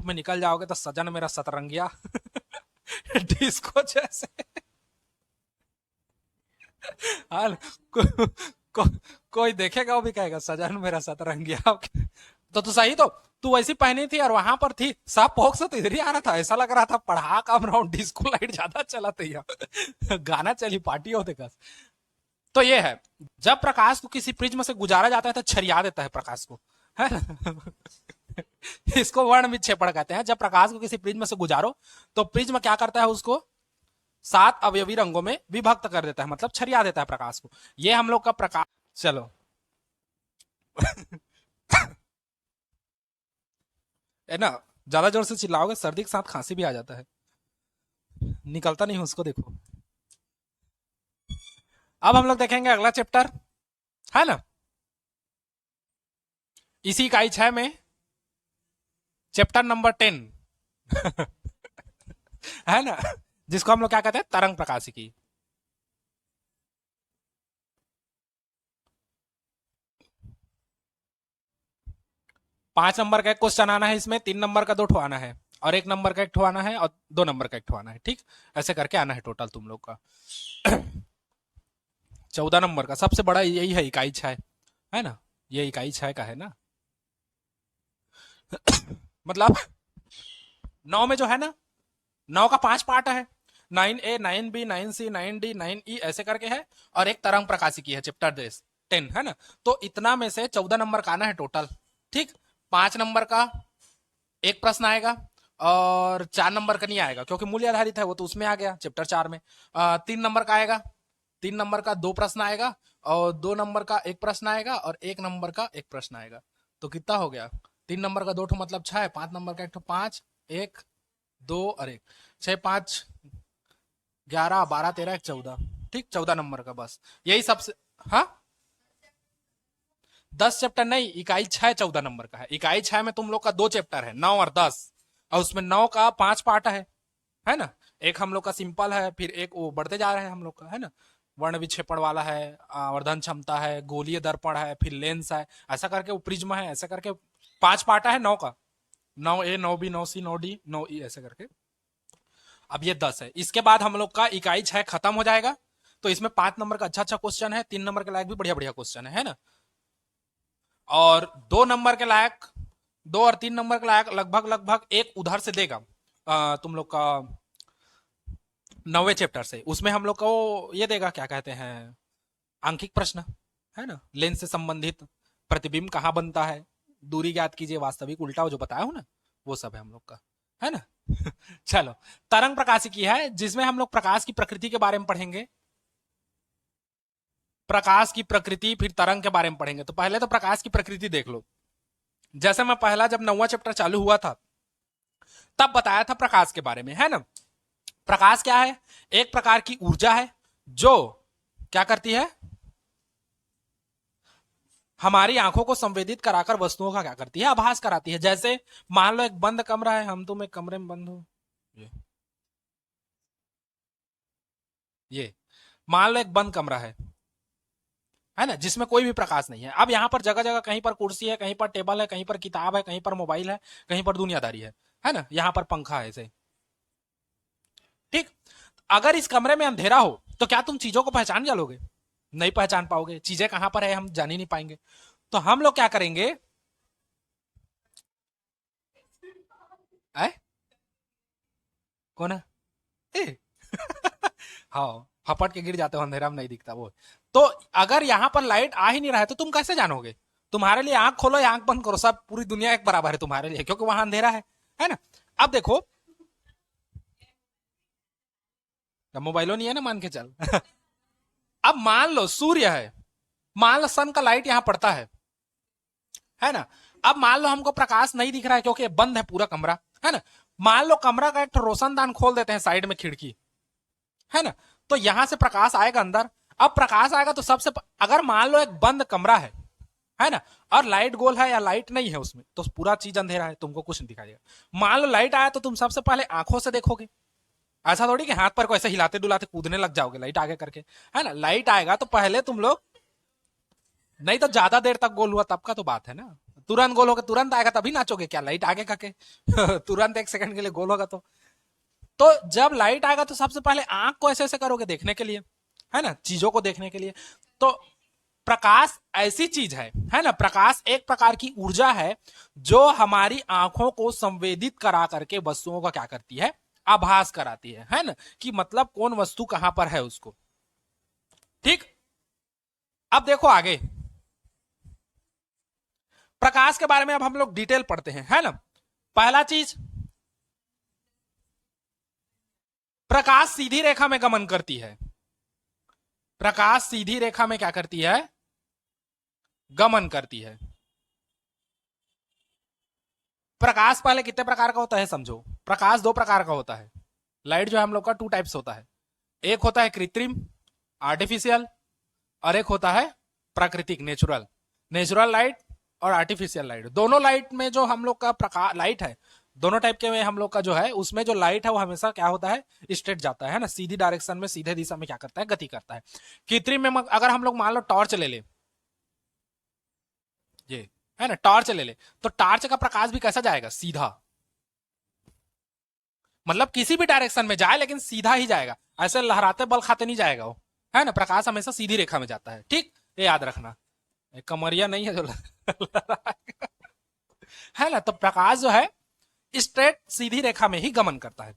में निकल जाओगे तो सजन मेरा सतरंगिया डिस्को जैसे। हाल को, को, कोई देखेगा वो भी कहेगा सजन मेरा सतरंगिया। तो सही तो तू वैसी पहनी थी और वहां पर थी, सब पोक से तो इधर ही आ रहा था, ऐसा लग रहा था पढ़ा काम राउंड डिस्को लाइट ज्यादा चला था यहाँ गाना चली पार्टी होते का। तो ये है, जब प्रकाश को किसी प्रिज्म से गुजारा जाता है तो छरिया देता है प्रकाश को, है ना इसको वर्ण विक्षेपण कहते हैं। जब प्रकाश को किसी प्रिज्म से गुजारो तो प्रिज्म क्या करता है, उसको 7 अवयवी रंगों में विभक्त कर देता है, मतलब छरिया देता है प्रकाश को। ये हम लोग का प्रकाश। चलो है ना, ज्यादा जोर से चिल्लाओगे सर्दी के साथ खांसी भी आ जाता है, निकलता नहीं उसको देखो। अब हम लोग देखेंगे अगला चैप्टर, है ना, इसी इकाई 6 में चैप्टर नंबर 10 है ना, जिसको हम लोग क्या कहते हैं, तरंग प्रकाशिकी। पांच नंबर का एक क्वेश्चन आना है इसमें, 3 नंबर का 2 ठो आना है, और 1 नंबर का 1 ठो आना है, और 2 नंबर का 1 ठो आना है। ठीक, ऐसे करके आना है टोटल तुम लोग का 14 नंबर का सबसे बड़ा यही है, इकाई 6 है ना, ये इकाई 6 का है ना। मतलब 9 में जो है ना, 9 का 5 पार्ट है, 9A 9B 9C 9D 9E ऐसे करके है, और एक तरंग प्रकाशिकी है चैप्टर 10 है ना। तो इतना में से 14 नंबर का आना है टोटल। ठीक, 5 नंबर का एक प्रश्न आएगा, और 4 नंबर का नहीं आएगा क्योंकि मूल्य आधारित है, वो तो उसमें आ गया चैप्टर 4 में। 3 नंबर का आएगा, 3 नंबर का 2 प्रश्न आएगा, और 2 नंबर का 1 प्रश्न आएगा, और 1 नंबर का 1 प्रश्न आएगा। तो कितना हो गया, 3 नंबर का 2 ठो मतलब 6 है, 5 नंबर का 1 ठो 5, 1 2 और 1, 6 5 11 12 13 1 14। ठीक, 14 नंबर का बस यही सबसे। हाँ, 10 चैप्टर नहीं, इकाई 6 14 नंबर का है। इकाई 6 में तुम लोग का 2 चैप्टर है, 9 और 10, और उसमें 9 का 5 पार्ट है ना। एक हम लोग का सिंपल है, फिर एक वो बढ़ते जा रहे हैं हम लोग का, है ना, वर्ण विक्षेपण वाला है, आवर्धन क्षमता है, गोलीय दर्पण है, फिर लेंस है, ऐसा करके वो प्रिज्म है, ऐसा करके 5 पार्ट है 9 का, 9A 9B 9C 9D 9E ऐसे करके। अब ये 10 है, इसके बाद हम लोग का इकाई 6 खत्म हो जाएगा। तो इसमें 5 नंबर का अच्छा अच्छा क्वेश्चन है, 3 नंबर के लायक भी बढ़िया बढ़िया क्वेश्चन है ना, और 2 नंबर के लायक, 2 और 3 नंबर के लायक लगभग लगभग एक उधर से देगा तुम लोग का 9वें चैप्टर से। उसमें हम लोग को ये देगा, क्या कहते हैं, आंकिक प्रश्न, है ना, लेंस से संबंधित, प्रतिबिंब कहाँ बनता है, दूरी ज्ञात कीजिए, वास्तविक उल्टा जो बताया हूं ना, वो सब है हम लोग का, है ना चलो, तरंग प्रकाशिकी है, जिसमें हम लोग प्रकाश की प्रकृति के बारे में पढ़ेंगे, प्रकाश की प्रकृति, फिर तरंग के बारे में पढ़ेंगे। तो पहले तो प्रकाश की प्रकृति देख लो। जैसे मैं पहला जब 9वां चैप्टर चालू हुआ था तब बताया था प्रकाश के बारे में, है ना। प्रकाश क्या है, एक प्रकार की ऊर्जा है जो क्या करती है, हमारी आंखों को संवेदित कराकर वस्तुओं का क्या करती है, आभास कराती है। जैसे मान लो एक बंद कमरा है, हम तुम एक कमरे में बंद हो, ये मान लो एक बंद कमरा है ना, जिसमें कोई भी प्रकाश नहीं है। अब यहाँ पर जगह जगह कहीं पर कुर्सी है, कहीं पर टेबल है, कहीं पर किताब है, कहीं पर मोबाइल है, कहीं पर दुनियादारी है ना, यहाँ पर पंखा है ऐसे। ठीक, अगर इस कमरे में अंधेरा हो तो क्या तुम चीजों को पहचान जालोगे, नहीं पहचान पाओगे, चीजें कहां पर है हम जान ही नहीं पाएंगे। तो हम लोग क्या करेंगे, आए कौन है ए हाँ, फपट के गिर जाते हो, अंधेरा में नहीं दिखता वो। तो अगर यहाँ पर लाइट आ ही नहीं रहा है तो तुम कैसे जानोगे, तुम्हारे लिए आंख खोलो या आंख बंद करो, सब पूरी दुनिया एक बराबर है तुम्हारे लिए, क्योंकि वहां अंधेरा है ना। अब देखो, मोबाइलो नहीं है ना, मान के चल अब मान लो सूर्य है, मान लो सन का लाइट यहाँ पड़ता है ना। अब मान लो हमको प्रकाश नहीं दिख रहा है क्योंकि बंद है पूरा कमरा, है ना। मान लो कमरा का एक रोशनदान खोल देते हैं साइड में खिड़की, है ना, तो यहां से प्रकाश आएगा अंदर। अब प्रकाश आएगा तो अगर मान लो एक बंद कमरा है ना, और लाइट गोल है या लाइट नहीं है उसमें, तो पूरा चीज अंधेरा है, तुमको कुछ नहीं दिखाई देगा। मान लो लाइट आया तो तुम सबसे पहले आंखों से देखोगे, ऐसा थोड़ी कि हाथ पर को ऐसे हिलाते डुलाते कूदने लग जाओगे लाइट आगे करके, है ना। लाइट आएगा तो पहले तुम लोग, नहीं तो ज्यादा देर तक गोल हुआ तब का तो बात है ना, तुरंत गोल होकर तुरंत आएगा तभी नाचोगे क्या? लाइट आगे का के तुरंत 1 सेकंड के लिए गोल होगा तो जब लाइट आएगा तो सबसे पहले आंख को ऐसे ऐसे करोगे देखने के लिए, है ना, चीजों को देखने के लिए। तो प्रकाश ऐसी चीज है ना, प्रकाश एक प्रकार की ऊर्जा है जो हमारी आंखों को संवेदित करा करके वस्तुओं का क्या करती है, आभास कराती है ना, कि मतलब कौन वस्तु कहां पर है उसको। ठीक, अब देखो आगे प्रकाश के बारे में अब हम लोग डिटेल पढ़ते हैं, है ना। पहला चीज, प्रकाश सीधी रेखा में गमन करती है। प्रकाश सीधी रेखा में क्या करती है, गमन करती है। प्रकाश पहले कितने प्रकार का होता है समझो। प्रकाश 2 प्रकार का होता है। लाइट जो है हम लोग का 2 टाइप्स होता है। एक होता है कृत्रिम, आर्टिफिशियल, और एक होता है प्राकृतिक, नेचुरल। नेचुरल लाइट और आर्टिफिशियल लाइट, दोनों लाइट में जो हम लोग का प्रकाश लाइट है, दोनों टाइप के में हम लोग का जो है उसमें जो लाइट है वो हमेशा क्या होता है, स्ट्रेट जाता है ना, सीधी डायरेक्शन में, सीधे दिशा में क्या करता है, गति करता है। कृत्रिम में अगर हम लोग मान लो टॉर्च ले ले, ये है ना, टॉर्च ले ले, तो टॉर्च का प्रकाश भी कैसा जाएगा, सीधा, मतलब किसी भी डायरेक्शन में जाए लेकिन सीधा ही जाएगा, ऐसे लहराते बल खाते नहीं जाएगा वो, है ना। प्रकाश हमेशा सीधी रेखा में जाता है। ठीक, ये याद रखना, कमरिया नहीं है जो है ना। तो प्रकाश जो है स्ट्रेट सीधी रेखा में ही गमन करता है।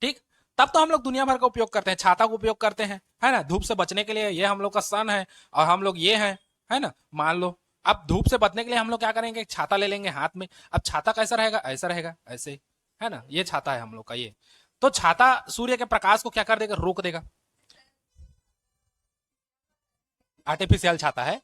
ठीक, तब तो हम लोग दुनिया भर का उपयोग करते हैं, छाता का उपयोग करते हैं, है ना, धूप से बचने के लिए। ये हम लोग का सन है और हम लोग ये हैं, है ना। मान लो अब धूप से बचने के लिए हम लोग क्या करेंगे, छाता ले लेंगे हाथ में। अब छाता कैसा रहेगा, ऐसा रहेगा, ऐसे, है ना। ये छाता है हम लोग का ये। तो छाता सूर्य के प्रकाश को क्या कर देगा, रोक देगा। आर्टिफिशियल छाता है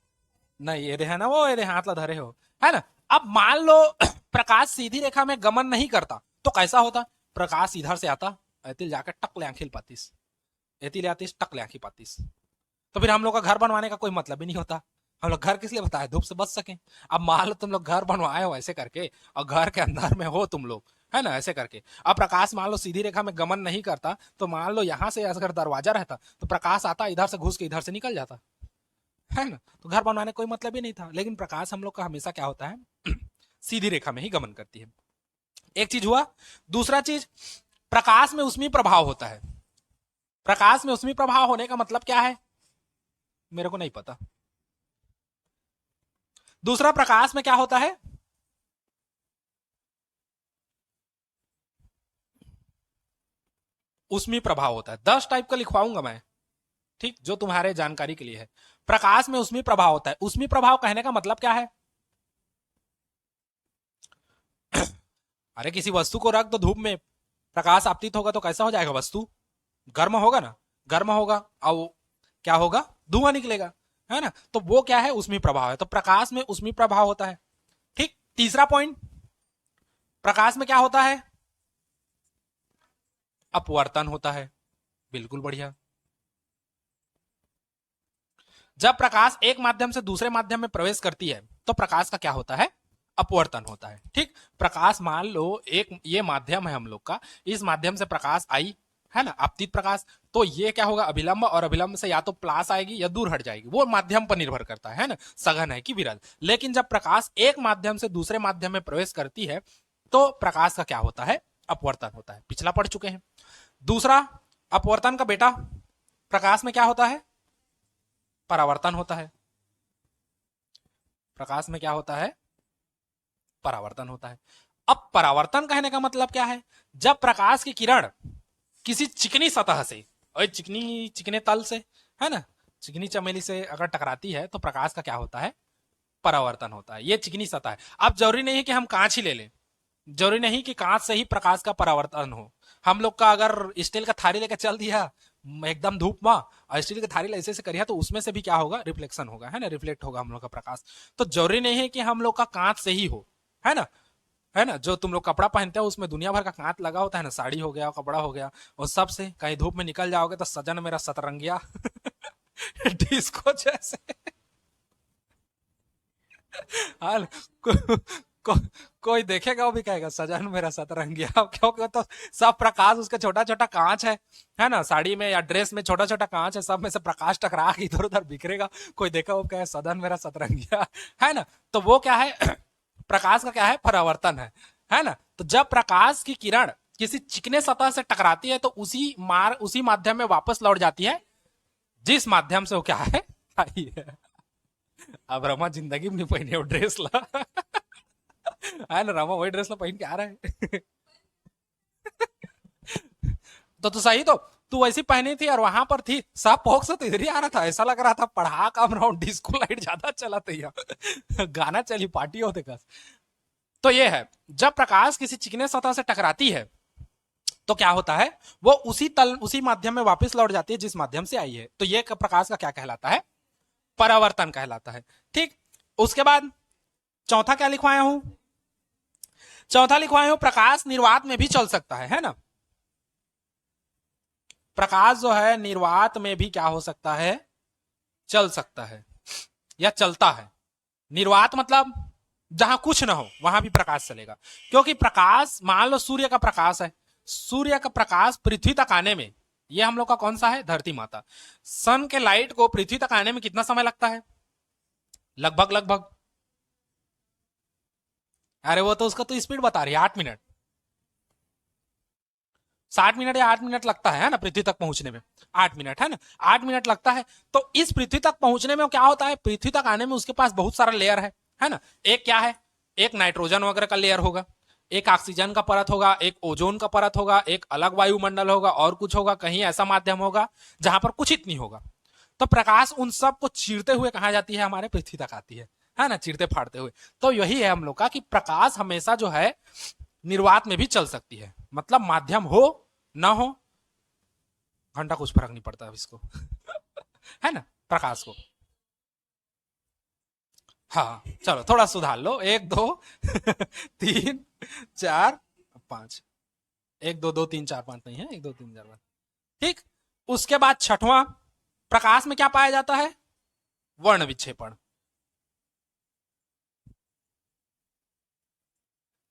नहीं, ये है ना वो, ये हाथ ला धरे हो, है ना। अब मान लो प्रकाश सीधी रेखा में गमन नहीं करता तो कैसा होता, प्रकाश इधर से आता, ऐतिल जाकर टक ले आंखिल पातीस, ऐतिल आतीस टक ले आंखी पातीस, तो फिर हम लोग का घर बनवाने का कोई मतलब ही नहीं होता। हम लोग घर किस लिए बताए, धूप से बच सके। अब मान लो तुम लोग घर बनवाए हो ऐसे करके और घर के अंदर में हो तुम लोग, है ना, ऐसे करके। अब प्रकाश मान लो सीधी रेखा में गमन नहीं करता तो मान लो यहां से अगर दरवाजा रहता तो प्रकाश आता, इधर से घुस के इधर से निकल जाता, है ना। तो घर बनवाने कोई मतलब ही नहीं था। लेकिन प्रकाश हम लोग का हमेशा क्या होता है सीधी रेखा में ही गमन करती है। एक चीज हुआ। दूसरा चीज, प्रकाश में उसमें प्रभाव होता है। प्रकाश में उसमें प्रभाव होने का मतलब क्या है, मेरे को नहीं पता। दूसरा, प्रकाश में क्या होता है, उसमें प्रभाव होता है। 10 टाइप का लिखवाऊंगा मैं, ठीक, जो तुम्हारे जानकारी के लिए है। प्रकाश में उसमें प्रभाव होता है। उसमें प्रभाव कहने का मतलब क्या है, अरे किसी वस्तु को रख दो धूप में, प्रकाश आपतित होगा तो कैसा हो जाएगा, वस्तु गर्म होगा ना, गर्म होगा और क्या होगा, धुआं निकलेगा, है ना। तो वो क्या है, उसमें प्रभाव है। तो प्रकाश में उसमें प्रभाव होता है। ठीक, तीसरा पॉइंट, प्रकाश में क्या होता है, अपवर्तन होता है। बिल्कुल बढ़िया। जब प्रकाश एक माध्यम से दूसरे माध्यम में प्रवेश करती है तो प्रकाश का क्या होता है, अपवर्तन होता है। ठीक, प्रकाश मान लो एक ये माध्यम है हम लोग का, इस माध्यम से प्रकाश आई, है ना, आपतित प्रकाश, तो ये क्या होगा, अभिलंब, और अभिलंब से या तो प्लास आएगी या दूर हट जाएगी, वो माध्यम पर निर्भर करता है ना, सघन है कि विरल। लेकिन जब प्रकाश एक माध्यम से दूसरे माध्यम में प्रवेश करती है तो प्रकाश का क्या होता है, अपवर्तन होता है। पिछला पढ़ चुके हैं। दूसरा, अपवर्तन का बेटा प्रकाश में क्या होता है, परावर्तन होता है। प्रकाश में क्या होता है, परावर्तन होता है। अब परावर्तन कहने का मतलब क्या है, जब प्रकाश की किरण किसी चिकनी सतह से और चिकने तल से, है ना, चिकनी चमेली से अगर टकराती है तो प्रकाश का क्या होता है, परावर्तन होता है। ये चिकनी सतह है। अब जरूरी नहीं है कि हम कांच ही ले लें, जरूरी नहीं कि कांच से ही प्रकाश का परावर्तन हो। हम लोग का अगर स्टील का थाली लेकर चल दिया एकदम धूप में और स्टील की थाली ऐसे करिया तो उसमें से भी क्या होगा, रिफ्लेक्शन होगा, है ना, रिफ्लेक्ट होगा हम लोग का प्रकाश। तो जरूरी नहीं है कि हम लोग का कांच से ही हो, है ना, है ना। जो तुम लोग कपड़ा पहनते हो उसमें दुनिया भर का कांच लगा होता है ना, साड़ी हो गया, कपड़ा हो गया, और सबसे कहीं धूप में निकल जाओगे तो सजन मेरा सतरंगिया डिस्को जैसे हाल को, को, कोई देखेगा वो भी कहेगा सजन मेरा सतरंगिया क्योंकि तो सब प्रकाश उसका छोटा छोटा कांच है ना, साड़ी में या ड्रेस में छोटा छोटा कांच है, सब में से प्रकाश टकरा के इधर उधर बिखरेगा, कोई देखा वो कहे सदन मेरा सतरंगिया, है ना। तो वो क्या है प्रकाश का क्या है, परावर्तन है ना। तो जब प्रकाश की किरण किसी चिकने सतह से टकराती है तो उसी माध्यम में वापस लौट जाती है जिस माध्यम से वो क्या है, आई है। अब रमा जिंदगी में नहीं पहने वो ड्रेस ला है ना, रमा वही ड्रेस ला पहन के आ रहा है तो सही तो तू वैसी पहनी थी और वहां पर थी, सब पोक से तो इधर ही आ रहा था, ऐसा लग रहा था पढ़ा कम रहा हूँ, डिस्को लाइट ज्यादा चला था यहाँ गाना चली पार्टी होते का। तो ये है, जब प्रकाश किसी चिकने सतह से टकराती है तो क्या होता है, वो उसी माध्यम में वापस लौट जाती है जिस माध्यम से आई है। तो ये प्रकाश का क्या कहलाता है, परावर्तन कहलाता है। ठीक, उसके बाद चौथा क्या लिखवाया हूं, चौथा लिखवाया हूं प्रकाश निर्वात में भी चल सकता है ना। प्रकाश जो है निर्वात में भी क्या हो सकता है, चल सकता है या चलता है। निर्वात मतलब जहां कुछ ना हो वहां भी प्रकाश चलेगा, क्योंकि प्रकाश मान लो सूर्य का प्रकाश है, सूर्य का प्रकाश पृथ्वी तक आने में, ये हम लोग का कौन सा है, धरती माता, सन के लाइट को पृथ्वी तक आने में कितना समय लगता है, लगभग लगभग, अरे वो तो उसका तो स्पीड बता रही है 8 मिनट, 60 मिनट या 8 मिनट लगता है ना पृथ्वी तक पहुंचने में, 8 मिनट है ना, 8 मिनट लगता है। तो इस पृथ्वी तक पहुंचने में क्या होता है, पृथ्वी तक आने में उसके पास बहुत सारा लेयर है ना। एक क्या है, एक नाइट्रोजन वगैरह का लेयर होगा, एक ऑक्सीजन का परत होगा, एक ओजोन का परत होगा, एक अलग वायुमंडल होगा, और कुछ होगा, कहीं ऐसा माध्यम होगा जहां पर कुछ इतनी होगा। तो प्रकाश उन सब को चीरते हुए कहा जाती है, हमारे पृथ्वी तक आती है ना, चीरते फाड़ते हुए। तो यही है हम लोग का कि प्रकाश हमेशा जो है निर्वात में भी चल सकती है, मतलब माध्यम हो ना हो घंटा कुछ फर्क नहीं पड़ता इसको है ना, प्रकाश को। हाँ चलो थोड़ा सुधार लो, 1 2 3 4 5, 1 2 2 3 4 5 नहीं है, 1 2 3 4 5। ठीक, उसके बाद छठवां, प्रकाश में क्या पाया जाता है, वर्ण विक्षेपण।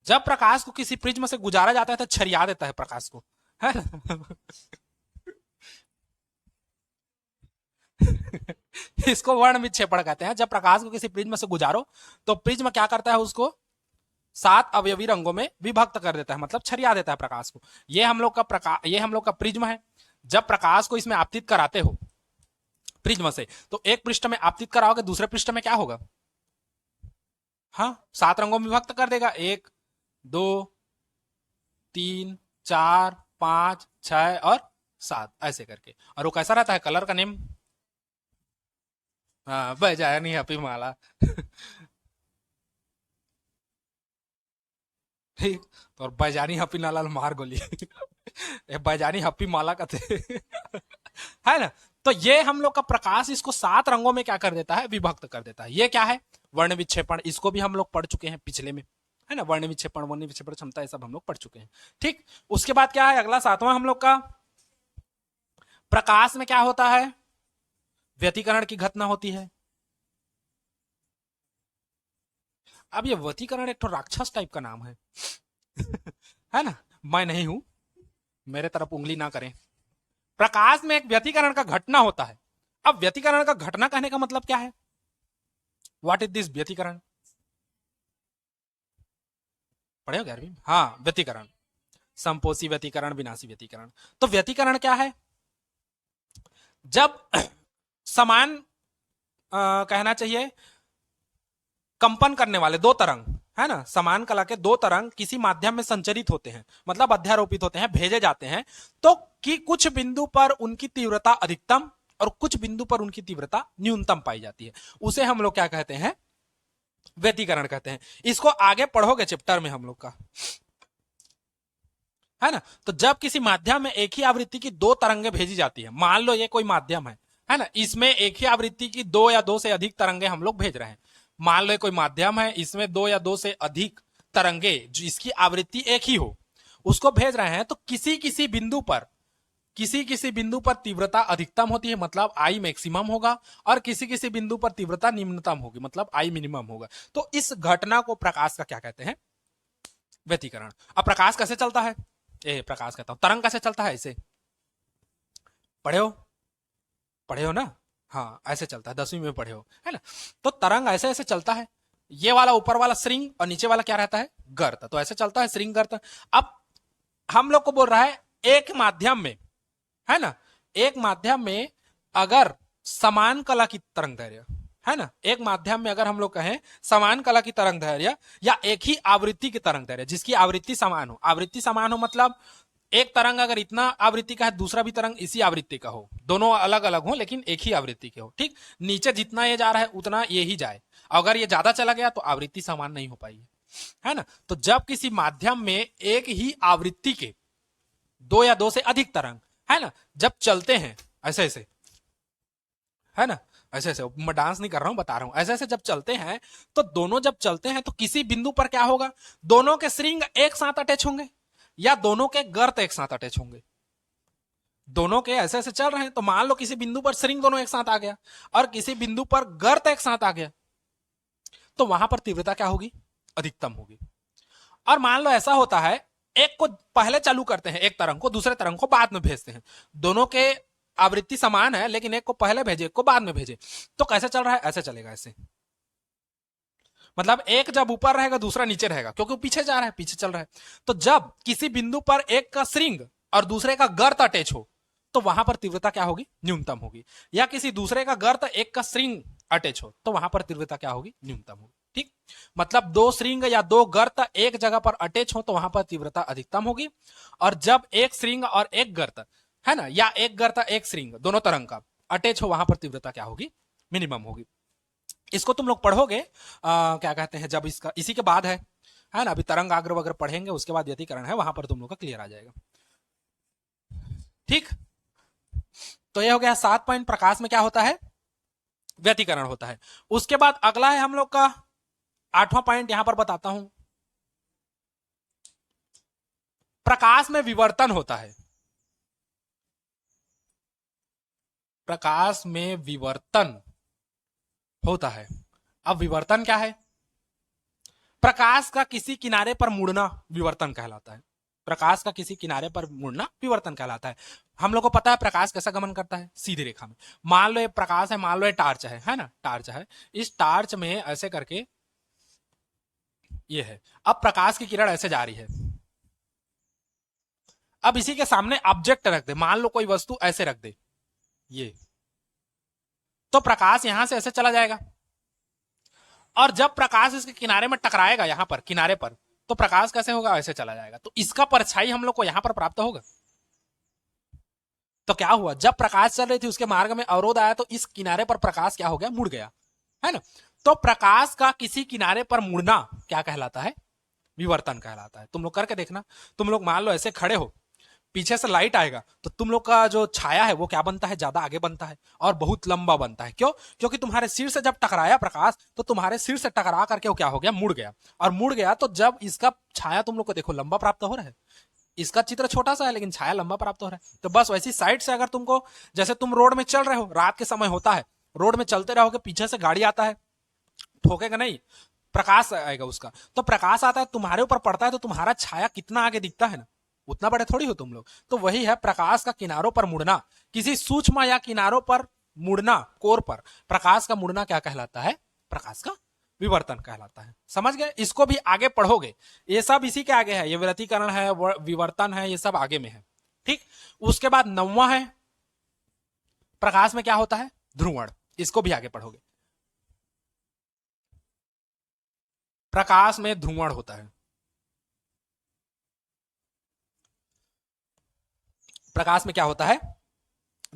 जब प्रकाश को किसी प्रिज्म से गुजारा जाता है तो छरिया देता है प्रकाश को, है ना इसको वर्ण विक्षेपण कहते हैं। जब प्रकाश को किसी प्रिज्म से गुजारो तो प्रिज्म क्या करता है, उसको 7 अवयवी रंगों में विभक्त कर देता है, मतलब छरिया देता है प्रकाश को। ये हम लोग का प्रिज्म है। जब प्रकाश को इसमें आपतित कराते हो प्रिज्म से, तो एक पृष्ठ में आपतित कराओगे, दूसरे पृष्ठ में क्या होगा, हाँ 7 रंगों में विभक्त कर देगा, 1 2 3 4 5 6 और 7 ऐसे करके। और वो कैसा रहता है, कलर का नेम, हाँ बजाया नहीं हैप्पी माला ठीक, तो और बजानी हप्पी नालाल मार गोली ये बजानी हप्पी माला का थे है ना। तो ये हम लोग का प्रकाश इसको 7 रंगों में क्या कर देता है, विभक्त कर देता है। ये क्या है, वर्ण विक्षेपण, इसको भी हम लोग पढ़ चुके हैं पिछले में, है ना, वर्ण विक्षेपण क्षमता, ये सब हम लोग पढ़ चुके हैं। ठीक, उसके बाद क्या है अगला 7वां हम लोग का, प्रकाश में क्या होता है, व्यतिकरण की घटना होती है। अब ये व्यतिकरण एक तो राक्षस टाइप का नाम है है ना, मैं नहीं हूं, मेरे तरफ उंगली ना करें। प्रकाश में एक व्यतिकरण का घटना होता है। अब व्यतिकरण का घटना कहने का मतलब क्या है, व्हाट इज दिस व्यतिकरण, पढ़े हो 11वीं, हाँ व्यतिकरण, संपोषी व्यतिकरण, विनाशी व्यतिकरण। तो व्यतिकरण क्या है, जब समान कहना चाहिए कंपन करने वाले 2 तरंग, है ना, समान कला के 2 तरंग किसी माध्यम में संचरित होते हैं, मतलब अध्यारोपित होते हैं, भेजे जाते हैं, तो कि कुछ बिंदु पर उनकी तीव्रता अधिकतम और कुछ बिंदु पर उनकी तीव्रता न्यूनतम पाई जाती है, उसे हम लोग क्या कहते हैं, व्यतिकरण कहते हैं। इसको आगे पढ़ोगे चैप्टर में हम लोग का, है ना। तो जब किसी माध्यम में एक ही आवृत्ति की 2 तरंगे भेजी जाती है, मान लो ये कोई माध्यम है ना, इसमें एक ही आवृत्ति की 2 या 2 से अधिक तरंगे हम लोग भेज रहे हैं। मान लो कोई माध्यम है, इसमें 2 या 2 से अधिक तरंगे जिसकी आवृत्ति एक ही हो, उसको भेज रहे हैं, तो किसी किसी बिंदु पर तीव्रता अधिकतम होती है, मतलब आई मैक्सिमम होगा, और किसी किसी बिंदु पर तीव्रता निम्नतम होगी, मतलब आई मिनिमम होगा। तो इस घटना को प्रकाश का क्या कहते हैं, व्यतिकरण। अब प्रकाश कैसे चलता है, प्रकाश कहता हूं, तरंग कैसे चलता है, इसे पढ़े हो, पढ़े हो ना, हाँ ऐसे चलता है, 10वीं में पढ़े हो, है ना। तो तरंग ऐसे ऐसे चलता है, ये वाला ऊपर वाला श्रिंग और नीचे वाला क्या रहता है, गर्त। तो ऐसे चलता है श्रिंग गर्त। अब हम लोग को बोल रहा है एक माध्यम में, है ना, एक माध्यम में अगर समान कला की तरंग दैर्घ्य, है ना, एक माध्यम में अगर हम लोग कहें समान कला की तरंग दैर्घ्य या एक ही आवृत्ति की तरंग दैर्घ्य, जिसकी आवृत्ति समान हो, आवृत्ति समान हो मतलब एक तरंग अगर इतना आवृत्ति का है, दूसरा भी तरंग इसी आवृत्ति का हो, दोनों अलग अलग हो लेकिन एक ही आवृत्ति के हो, ठीक, नीचे जितना ये जा रहा है उतना ये ही जाए, अगर ये ज्यादा चला गया तो आवृत्ति समान नहीं हो पाएगी, है ना। तो जब किसी माध्यम में एक ही आवृत्ति के दो या दो से अधिक तरंग, है ना, जब चलते हैं ऐसे ऐसे, है ना, ऐसे ऐसे, मैं डांस नहीं कर रहा हूं, बता रहा हूं, ऐसे ऐसे जब चलते हैं तो दोनों जब चलते हैं तो किसी बिंदु पर क्या होगा, दोनों के श्रिंग एक साथ अटैच होंगे या दोनों के गर्त एक साथ अटैच होंगे। दोनों के ऐसे ऐसे चल रहे हैं तो मान लो किसी बिंदु पर श्रिंग दोनों एक साथ आ गया और किसी बिंदु पर गर्त एक साथ आ गया, तो वहां पर तीव्रता क्या होगी, अधिकतम होगी। और मान लो ऐसा होता है एक को पहले चालू करते हैं, एक तरंग को, दूसरे तरंग को बाद में भेजते हैं, दोनों के आवृत्ति समान है लेकिन एक को पहले भेजे एक को बाद में भेजे, तो कैसे चल रहा है, ऐसे चलेगा, ऐसे, मतलब एक जब ऊपर रहेगा दूसरा नीचे रहेगा क्योंकि वो पीछे जा रहा है, पीछे चल रहा है। तो जब किसी बिंदु पर एक का श्रिंग और दूसरे का गर्त अटैच हो तो वहां पर तीव्रता क्या होगी, न्यूनतम होगी, या किसी दूसरे का गर्त एक का श्रिंग अटैच हो तो वहां पर तीव्रता क्या होगी, न्यूनतम होगी, ठीक। मतलब दो श्रिंग या दो गर्त एक जगह पर अटैच हो तो वहां पर तीव्रता अधिकतम होगी, और जब एक श्रिंग और एक गर्त, है ना, या एक गर्त एक श्रिंग दोनों तरंग का अटैच हो वहां पर तीव्रता क्या होगी, मिनिमम होगी। इसको तुम लोग पढ़ोगे क्या कहते हैं, जब इसका इसी के बाद है ना, अभी तरंग आग्र वगैरह पढ़ेंगे उसके बाद व्यतिकरण है, वहां पर तुम लोग का क्लियर आ जाएगा, ठीक। तो ये हो गया 7 पॉइंट, प्रकाश में क्या होता है, व्यतिकरण होता है। उसके बाद अगला है हम लोग का 8वां पॉइंट, यहां पर बताता हूं, प्रकाश में विवर्तन होता है। प्रकाश में विवर्तन होता है। अब विवर्तन क्या है, प्रकाश का किसी किनारे पर मुड़ना विवर्तन कहलाता है। प्रकाश का किसी किनारे पर मुड़ना विवर्तन कहलाता है। हम लोग को पता है प्रकाश कैसा गमन करता है, सीधी रेखा में। मान लो ये प्रकाश है, मान लो ये टार्च है ना, टार्च है, इस टार्च में ऐसे करके ये है, अब प्रकाश की किरण ऐसे जा रही है, अब इसी के सामने ऑब्जेक्ट रख दे, मान लो कोई वस्तु ऐसे रख दे ये, तो प्रकाश यहां से ऐसे चला जाएगा, और जब प्रकाश इसके किनारे में टकराएगा, यहां पर किनारे पर, तो प्रकाश कैसे होगा, ऐसे चला जाएगा, तो इसका परछाई हम लोग को यहां पर प्राप्त होगा। तो क्या हुआ, जब प्रकाश चल रही थी उसके मार्ग में अवरोध आया तो इस किनारे पर प्रकाश क्या हो गया, मुड़ गया, है ना। तो प्रकाश का किसी किनारे पर मुड़ना क्या कहलाता है, विवर्तन कहलाता है। तुम लोग करके देखना, तुम लोग मान लो ऐसे खड़े हो, पीछे से लाइट आएगा तो तुम लोग का जो छाया है वो क्या बनता है, ज्यादा आगे बनता है और बहुत लंबा बनता है। क्यों, क्योंकि तुम्हारे सिर से जब टकराया प्रकाश तो तुम्हारे सिर से टकरा करके वो क्या हो गया, मुड़ गया, और मुड़ गया तो जब इसका छाया तुम लोग को देखो लंबा प्राप्त हो रहा है, इसका चित्र छोटा सा है लेकिन छाया लंबा प्राप्त हो रहा है। तो बस वैसी साइड से अगर तुमको, जैसे तुम रोड में चल रहे हो, रात के समय होता है, रोड में चलते रहोगे, पीछे से गाड़ी आता है, ठोकेगा नहीं, प्रकाश आएगा उसका, तो प्रकाश आता है तुम्हारे ऊपर पड़ता है तो तुम्हारा छाया कितना आगे दिखता है ना, उतना बड़े थोड़ी हो तुम लोग। तो वही है प्रकाश का किनारों पर मुड़ना, किसी सूक्ष्म या किनारों पर मुड़ना, कोर पर प्रकाश का मुड़ना क्या कहलाता है, प्रकाश का विवर्तन कहलाता है। समझ गए, इसको भी आगे पढ़ोगे, ये सब इसी के आगे है, ये व्यतिकरण है, विवर्तन है, ये सब आगे में है, ठीक। उसके बाद 9वां है, प्रकाश में क्या होता है, ध्रुवण, इसको भी आगे पढ़ोगे। प्रकाश में ध्रुवण होता है, प्रकाश में क्या होता है,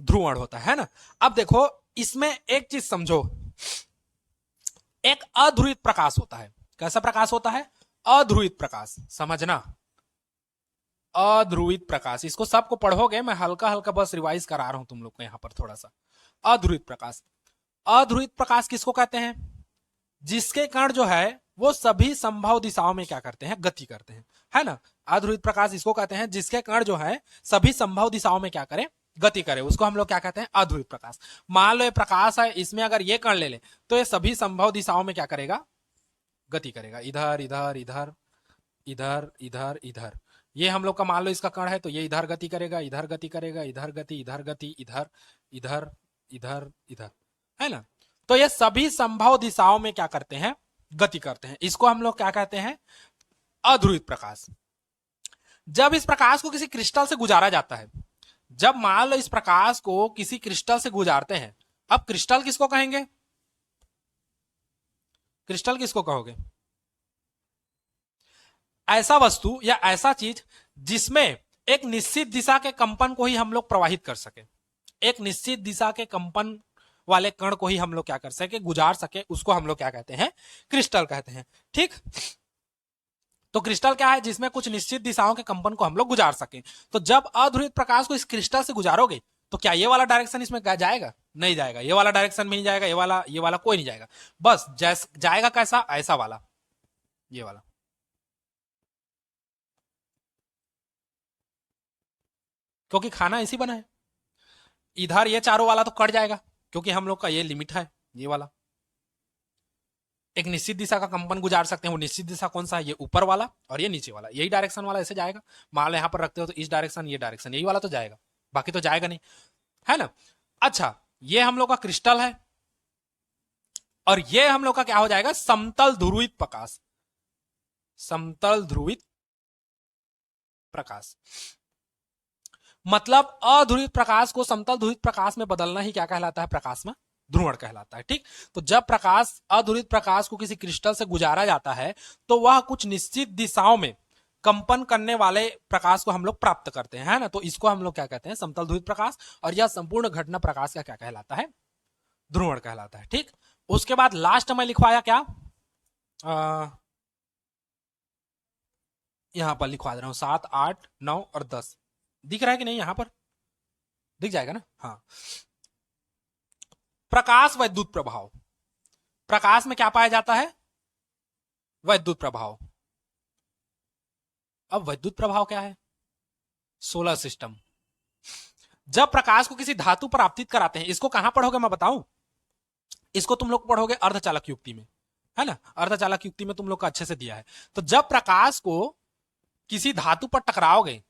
ध्रुवण होता है ना। अब देखो इसमें एक चीज समझो, एक अध्रुवित प्रकाश होता है। कैसा प्रकाश होता है, अध्रुवित प्रकाश, समझना, अध्रुवित प्रकाश, इसको सबको पढ़ोगे, मैं हल्का हल्का बस रिवाइज करा रहा हूं तुम लोग को यहां पर थोड़ा सा। अध्रुवित प्रकाश, अध्रुवित प्रकाश किसको कहते हैं, जिसके कण जो है वो सभी संभव दिशाओं में क्या करते हैं, गति करते हैं, है ना। अध्रुवित प्रकाश इसको कहते हैं जिसके कण जो है सभी संभव दिशाओं में क्या करें, गति करे, उसको हम लोग क्या कहते हैं, अध्रुवित प्रकाश। मान लो ये प्रकाश है, इसमें अगर ये कण ले ले तो ये सभी संभव दिशाओं में क्या करेगा, गति करेगा, इधर इधर इधर इधर इधर इधर। ये हम लोग का मान लो इसका कण है तो ये इधर गति करेगा, इधर गति करेगा, इधर गति, इधर गति, इधर इधर इधर इधर, है ना। तो ये सभी संभव दिशाओं में क्या करते हैं, गति करते हैं। इसको हम लोग क्या कहते हैं? अध्रुवित प्रकाश। जब इस प्रकाश को किसी क्रिस्टल से गुजारा जाता है, जब मान लो इस प्रकाश को किसी क्रिस्टल से गुजारते हैं, अब क्रिस्टल किसको कहेंगे? क्रिस्टल किसको कहोगे? ऐसा वस्तु या ऐसा चीज जिसमें एक निश्चित दिशा के कंपन को ही हम लोग प्रवाहित कर सके, एक निश्चित दिशा के कंपन वाले कण को ही हम लोग क्या कर सके? गुजार सके, उसको हम लोग क्या कहते हैं? क्रिस्टल कहते हैं। ठीक, तो क्रिस्टल क्या है? जिसमें कुछ निश्चित दिशाओं के कंपन को हम लोग गुजार सके। तो जब अध्रुवित प्रकाश को इस क्रिस्टल से गुजारोगे तो क्या ये वाला डायरेक्शन इसमें जाएगा? नहीं जाएगा। ये वाला डायरेक्शन में नहीं जाएगा, ये वाला कोई नहीं जाएगा। बस जाएगा कैसा? ऐसा वाला, ये वाला। क्योंकि खाना इसी बना है। इधर ये चारों वाला तो कट जाएगा, क्योंकि हम लोग का ये लिमिट है, ये वाला। एक निश्चित दिशा का कंपन गुजार सकते हैं। वो निश्चित दिशा कौन सा है? ये ऊपर वाला और ये नीचे वाला, यही डायरेक्शन वाला ऐसे जाएगा। मान लो यहां पर रखते हो तो इस डायरेक्शन, ये डायरेक्शन, यही वाला तो जाएगा, बाकी तो जाएगा नहीं, है ना? अच्छा, ये हम लोग का क्रिस्टल है, और ये हम लोग का क्या हो जाएगा? समतल ध्रुवित प्रकाश। समतल ध्रुवित प्रकाश मतलब अध्रुवित प्रकाश को समतल ध्रुवित प्रकाश में बदलना ही क्या कहलाता है? प्रकाश में ध्रुवण कहलाता है। ठीक, तो जब प्रकाश, अध्रुवित प्रकाश को किसी क्रिस्टल से गुजारा जाता है तो वह कुछ निश्चित दिशाओं में कंपन करने वाले प्रकाश को हम लोग प्राप्त करते हैं, है ना? तो इसको हम लोग क्या कहते हैं? समतल ध्रुवित प्रकाश। और यह संपूर्ण घटना प्रकाश का क्या कहलाता है? ध्रुवण कहलाता है। ठीक, उसके बाद लास्ट में लिखवाया क्या? यहां पर लिखवा दे रहा हूं, 7, 8, 9 और 10 दिख रहा है कि नहीं? यहां पर दिख जाएगा ना? हाँ। प्रकाश वैद्युत प्रभाव। प्रकाश में क्या पाया जाता है? वैद्युत प्रभाव। अब वैद्युत प्रभाव क्या है? Solar system. जब प्रकाश को किसी धातु पर आपतित कराते हैं, इसको कहां पढ़ोगे मैं बताऊं? इसको तुम लोग पढ़ोगे अर्धचालक युक्ति में, है ना? अर्धचालक युक्ति में तुम लोग का अच्छे से दिया है। तो जब प्रकाश को किसी धातु पर टकराओगे,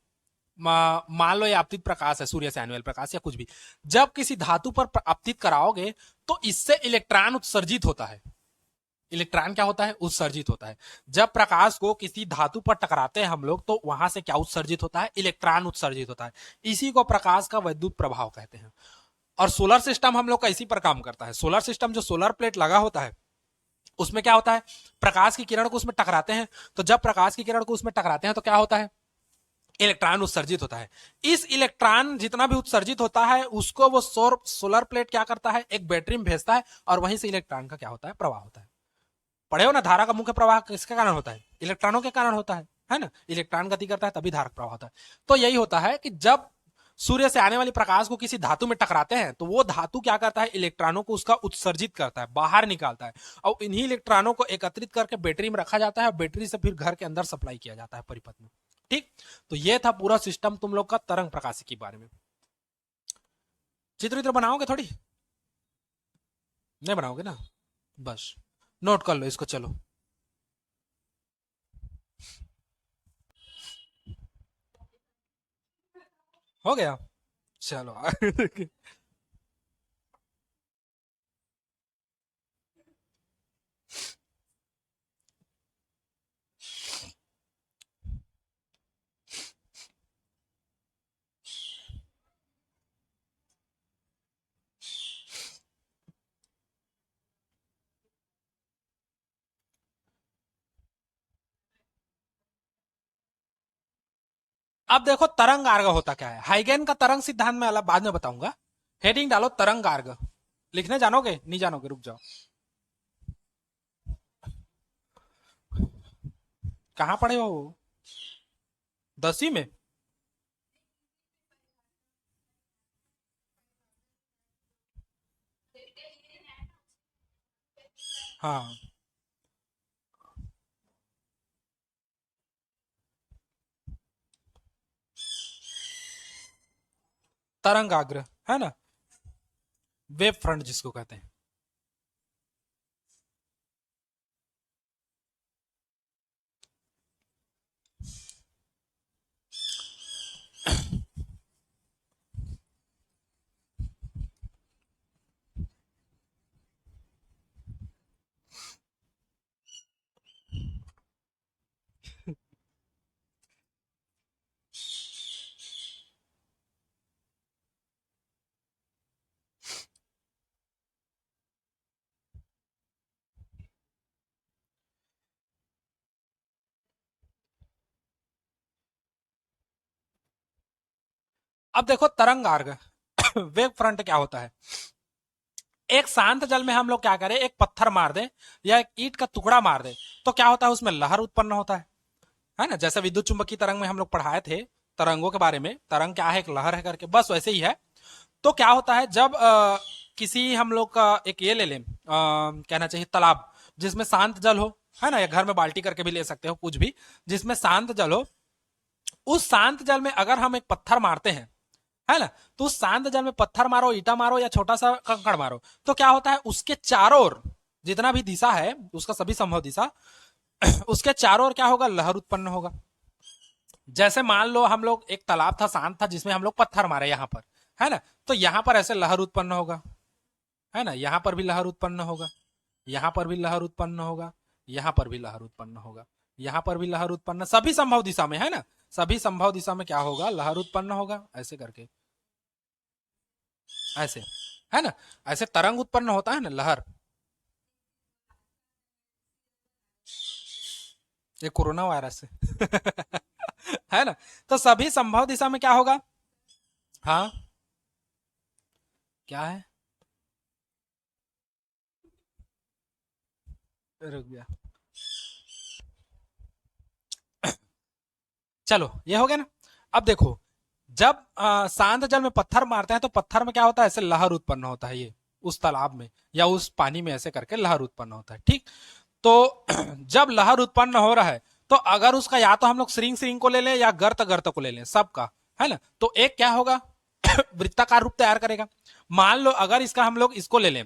मान लो ये आपतित प्रकाश है, सूर्य से आने वाला प्रकाश या कुछ भी, जब किसी धातु पर आपतित कराओगे तो इससे इलेक्ट्रॉन उत्सर्जित होता है। इलेक्ट्रॉन क्या होता है? उत्सर्जित होता है। जब प्रकाश को किसी धातु पर टकराते हैं हम लोग तो वहां से क्या उत्सर्जित होता है? इलेक्ट्रॉन उत्सर्जित होता है। इसी को प्रकाश का वैद्युत प्रभाव कहते हैं। और सोलर सिस्टम हम लोग का इसी पर काम करता है। सोलर सिस्टम जो सोलर प्लेट लगा होता है उसमें क्या होता है? प्रकाश की किरण को उसमें टकराते हैं, तो जब प्रकाश की किरण को उसमें टकराते हैं तो क्या होता है? इलेक्ट्रॉन उत्सर्जित होता है। इस इलेक्ट्रॉन जितना भी उत्सर्जित होता है उसको वो सोलर प्लेट क्या करता है? एक बैटरी में भेजता है, और वहीं से इलेक्ट्रॉन का क्या होता है? प्रवाह होता है। पढ़े हो ना? धारा का मुख्य प्रवाह किसके कारण होता है? इलेक्ट्रॉनों के कारण होता है ना? इलेक्ट्रॉन गति करता है तभी धारक प्रवाह होता है। तो यही होता है कि जब सूर्य से आने वाली प्रकाश को किसी धातु में टकराते हैं तो वो धातु क्या करता है? इलेक्ट्रॉनों को उसका उत्सर्जित करता है, बाहर निकालता है, और इन्हीं इलेक्ट्रॉनों को एकत्रित करके बैटरी में रखा जाता है, और बैटरी से फिर घर के अंदर सप्लाई किया जाता है परिपथ में। ठीक, तो ये था पूरा सिस्टम तुम लोग का तरंग प्रकाश के बारे में। चित्र बनाओगे? थोड़ी नहीं बनाओगे ना? बस नोट कर लो इसको। चलो, हो गया। चलो अब देखो तरंग आर्ग होता क्या है। हाइगेन का तरंग सिद्धांत में अलग बाद में बताऊंगा। हेडिंग डालो तरंग आर्ग। लिखने जानोगे? नहीं जानोगे? रुक जाओ। कहां पढ़े हो? 10वीं में? हाँ, तरंग आग्र, है ना? वेब फ्रंट जिसको कहते हैं। अब देखो तरंगार्ग वेव फ्रंट क्या होता है। एक शांत जल में हम लोग क्या करें, एक पत्थर मार दें या एक ईंट का टुकड़ा मार दें तो क्या होता है, उसमें लहर उत्पन्न होता है ना। जैसे विद्युत चुंबकीय तरंग में हम लोग पढ़ाए थे तरंगों के बारे में, तरंग क्या है, एक लहर है करके, बस वैसे ही है। तो क्या होता है जब किसी हम लोग का एक ये ले लें, कहना चाहिए तालाब जिसमें शांत जल हो, है ना, या घर में बाल्टी करके भी ले सकते हो, कुछ भी जिसमें शांत जल हो, उस शांत जल में अगर हम एक पत्थर मारते हैं, है ना, तो उस शांत जल में पत्थर मारो, ईटा मारो या छोटा सा कंकड़ मारो, तो क्या होता है उसके चारों ओर जितना भी दिशा है उसका सभी संभव दिशा उसके चारों ओर क्या होगा, लहर उत्पन्न होगा। जैसे मान लो हम लोग एक तालाब था, शांत था, जिसमें हम लोग पत्थर मारे यहाँ पर, है ना, तो यहाँ पर ऐसे लहर उत्पन्न होगा, है ना, यहाँ पर भी लहर उत्पन्न होगा, यहाँ पर भी लहर उत्पन्न होगा, यहाँ पर भी लहर उत्पन्न होगा, यहाँ पर भी लहर उत्पन्न, सभी संभव दिशा में, है ना, सभी संभव दिशा में क्या होगा, लहर उत्पन्न होगा, ऐसे करके, ऐसे, है ना, ऐसे तरंग उत्पन्न होता है ना, लहर। ये कोरोना वायरस से है ना। तो सभी संभव दिशा में क्या होगा, हाँ क्या है, रुक गया, चलो ये हो गया ना। अब देखो जब शांत जल में पत्थर मारते हैं तो पत्थर में क्या होता है, ऐसे लहर उत्पन्न होता है, ये उस तालाब में या उस पानी में ऐसे करके लहर उत्पन्न होता है, ठीक। तो जब लहर उत्पन्न हो रहा है तो अगर उसका या तो हम लोग श्रिंग श्रिंग को ले लें या गर्त गर्त को ले लें, सबका, है ना, तो एक क्या होगा वृत्ताकार रूप तैयार करेगा। मान लो अगर इसका हम लोग इसको ले लें,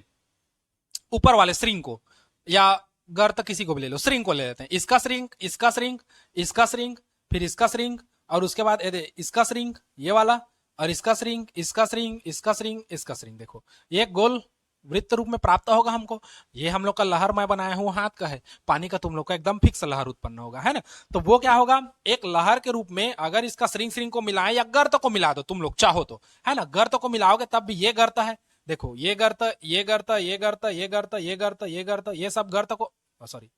ऊपर वाले श्रिंग को, या गर्त किसी को भी ले लो, श्रिंग को ले लेते हैं, इसका श्रिंग, इसका श्रिंग, इसका श्रिंग, फिर इसका श्रिंग, और उसके बाद इसका श्रिंग ये वाला, और इसका श्रिंग, इसका श्रिंग, इसका श्रिंग, इसका श्रिंग, देखो ये गोल वृत्त रूप में प्राप्त होगा हमको। ये हम लोग का लहर मैं बनाया हूं हाथ का है, पानी का तुम लोग का एकदम फिक्स लहर उत्पन्न होगा, है ना। तो वो क्या होगा, एक लहर के रूप में अगर इसका श्रिंग श्रिंग को मिलाएं या गर्त को मिला दो तुम लोग चाहो तो, है ना, गर्त को मिलाओगे तब भी ये गर्त है, देखो ये गर्त, ये गर्त, ये गर्त, ये गर्त, ये गर्त, ये गर्त, ये सब गर्त को, सॉरी,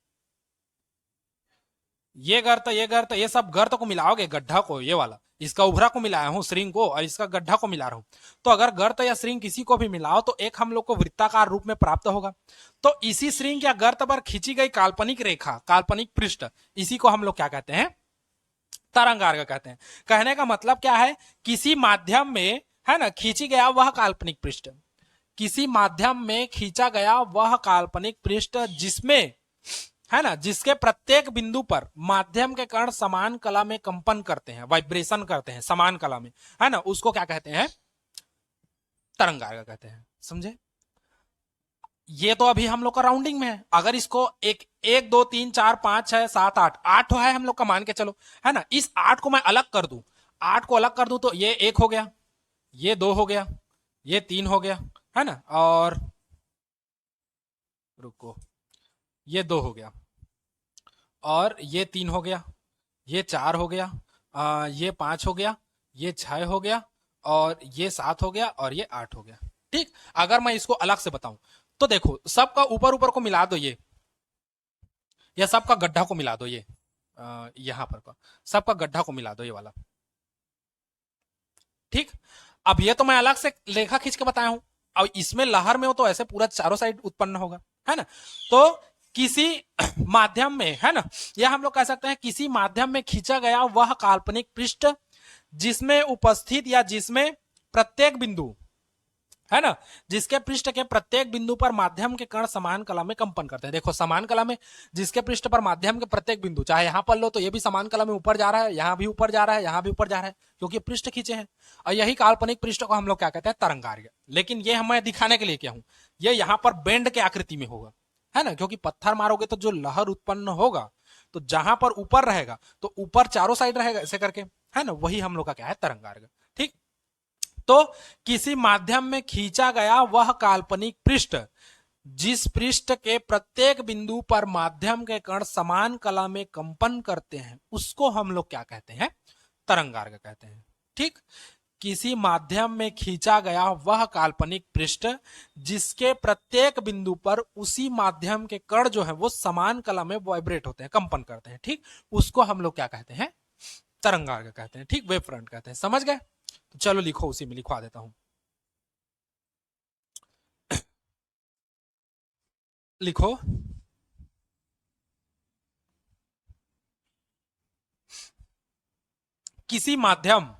ये गर्त, ये गर्त, ये सब गर्त को मिलाओगे, गड्ढा को, ये वाला इसका उभरा को मिलाया हूं श्रिंग को, और इसका गड्ढा को मिला रहा हूं, तो अगर गर्त या श्रिंग किसी को भी मिलाओ तो एक हम लोग को वृत्ताकार रूप में प्राप्त होगा। तो इसी श्रिंग या गर्त पर खींची गई काल्पनिक रेखा, काल्पनिक पृष्ठ, इसी को हम लोग क्या कहते हैं, तरंगार्ग कहते हैं। कहने का मतलब क्या है, किसी माध्यम में, है ना, खींची गया वह काल्पनिक पृष्ठ, किसी माध्यम में खींचा गया वह काल्पनिक पृष्ठ जिसमें, है ना, जिसके प्रत्येक बिंदु पर माध्यम के कण समान कला में कंपन करते हैं, वाइब्रेशन करते हैं समान कला में, है ना, उसको क्या कहते हैं, तरंगार्ग कहते हैं, समझे। ये तो अभी हम लोग का राउंडिंग में है, अगर इसको एक एक दो तीन चार पांच छह सात आठ, आठ है हम लोग का मान के चलो, है ना, इस आठ को मैं अलग कर दूं, आठ को अलग कर दूं तो ये एक हो गया, ये दो हो गया, ये तीन हो गया, है ना, और रुको, ये दो हो गया, और ये तीन हो गया, ये चार हो गया, ये पांच हो गया, ये छह हो गया, और ये सात हो गया, और ये आठ हो गया, ठीक। अगर मैं इसको अलग से बताऊं तो देखो सबका ऊपर ऊपर को मिला दो ये, या सबका गड्ढा को मिला दो ये, यहां पर का सबका गड्ढा को मिला दो ये वाला, ठीक। अब ये तो मैं अलग से रेखा खींच के बताया हूं, अब इसमें लहर में हो तो ऐसे पूरा चारों साइड उत्पन्न होगा, है ना। तो किसी माध्यम में, है ना, या हम लोग कह सकते हैं किसी माध्यम में खींचा गया वह काल्पनिक पृष्ठ जिसमें उपस्थित या जिसमें प्रत्येक बिंदु, है ना, जिसके पृष्ठ के प्रत्येक बिंदु पर माध्यम के कण समान कला में कंपन करते हैं। देखो समान कला में, जिसके पृष्ठ पर माध्यम के प्रत्येक बिंदु, चाहे यहां पर लो तो ये भी समान कला में ऊपर जा रहा है, यहां भी ऊपर जा रहा है, यहां भी ऊपर जा रहा है, क्योंकि पृष्ठ खींचे हैं, और यही काल्पनिक पृष्ठ को हम लोग क्या कहते हैं, तरंगार्ग। लेकिन ये हमें दिखाने के लिए क्या हूं, ये यहां पर बेंड के आकृति में होगा, है ना, क्योंकि पत्थर मारोगे तो जो लहर उत्पन्न होगा तो जहां पर ऊपर रहेगा तो ऊपर चारों साइड रहेगा ऐसे करके, है ना, वही हम लोग का क्या है, तरंगार्ग, ठीक। तो किसी माध्यम में खींचा गया वह काल्पनिक पृष्ठ जिस पृष्ठ के प्रत्येक बिंदु पर माध्यम के कण समान कला में कंपन करते हैं उसको हम लोग क्या कहते हैं, तरंगार्ग कहते हैं, ठीक। किसी माध्यम में खींचा गया वह काल्पनिक पृष्ठ जिसके प्रत्येक बिंदु पर उसी माध्यम के कण जो है वो समान कला में वाइब्रेट होते हैं, कंपन करते हैं, ठीक, उसको हम लोग क्या कहते हैं, तरंगार्ग कहते हैं, ठीक, वेव फ्रंट कहते हैं, समझ गए। चलो लिखो, उसी में लिखवा देता हूं। लिखो, किसी माध्यम